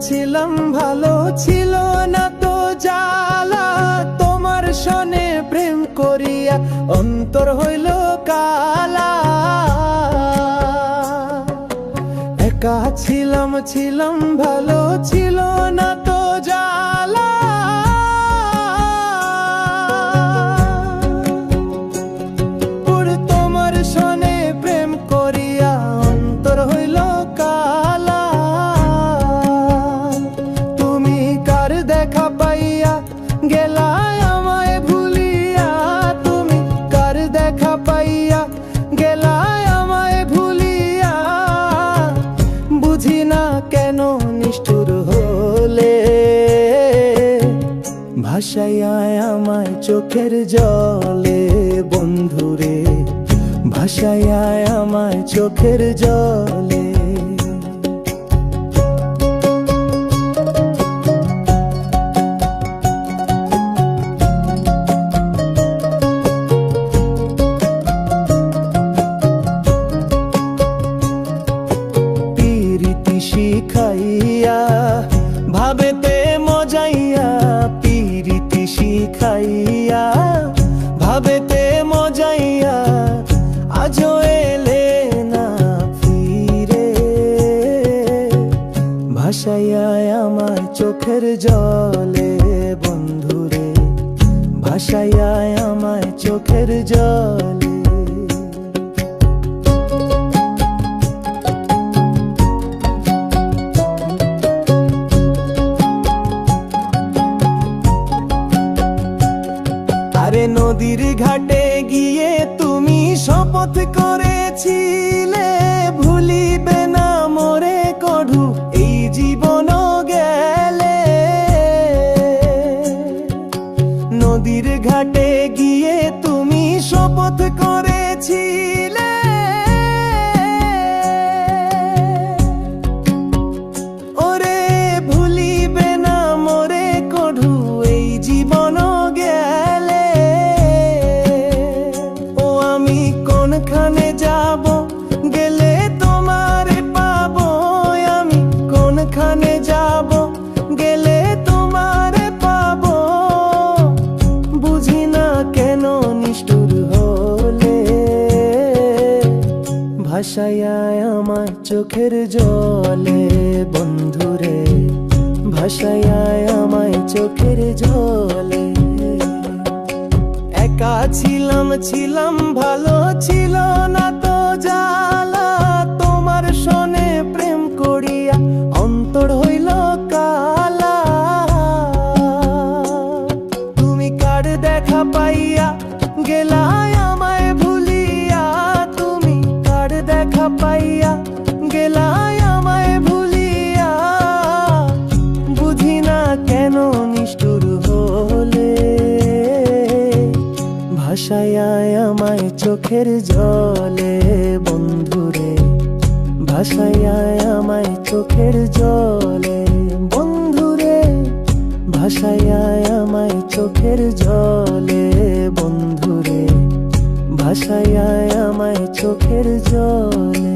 ছিলাম ভালো, ছিল না তো জ্বালা। তোমার সনে প্রেম করিয়া অন্তর হইল কালা। একা ছিলাম ভালো, ছিল না তো জ্বালা। তোমার সনে প্রেম করিয়া অন্তর হইল কালা। তুমি কার দেখা পাইয়া গেলায় আমায় ভুলিয়া। তুমি কার দেখা পাইয়া গেলায় আমায় ভুলিয়া। বুঝি না কেন নিষ্ঠুর হলে, ভাসাইয়া আমায় চোখের জলে। বন্ধুরে ভাসাইয়া আমায় চোখের জলে। প্রীতি শিখাইয়া ভাবেতে মজাইয়া। প্রীতি শিখাইয়া ভাবেতে মজাইয়া। আজও এলে না ফিরে, ভাসাইয়া আমায় চোখের জলে। বন্ধুরে ভাসাইয়া আমায় চোখের জলে। আরে নদীর ঘাটে গিয়ে তুমি শপথ করেছিলে, ভুলিবে না মোরে কঢু এই জীবন গেলে। নদীর ঘাটে গিয়ে তুমি শপথ করেছিলে, ওরে ভুলিবে না মোরে কঢু এই জীবন গেলে। কোনখানে যাব গেলে তোমারে পাবো। আমি কোনখানে যাব গেলে তোমারে পাবো। বুঝি না কেন নিষ্ঠুর হলে, ভাসাইয়া আমায় চোখের জলে। বন্ধুরে ভাসাইয়া আমায় চোখের জলে। একা ছিলাম ভালো, ছিল না তো জ্বালা। তোমার সনে প্রেম করিয়া অন্তর হইল কালা। তুমি কার দেখা পাইয়া গেলায় আমায় ভুলিয়া। তুমি কার দেখা পাইয়া গেলায় আমায় ভুলিয়া। বুঝি না কেন নিষ্ঠুর হলে, ভাসাইয়া আমায় চোখের জলে। বন্ধুরে ভাসাইয়া আমায় চোখের জলে। বন্ধুরে ভাসাইয়া আমায় চোখের জলে। বন্ধুরে ভাসাইয়া আমায় চোখের জলে।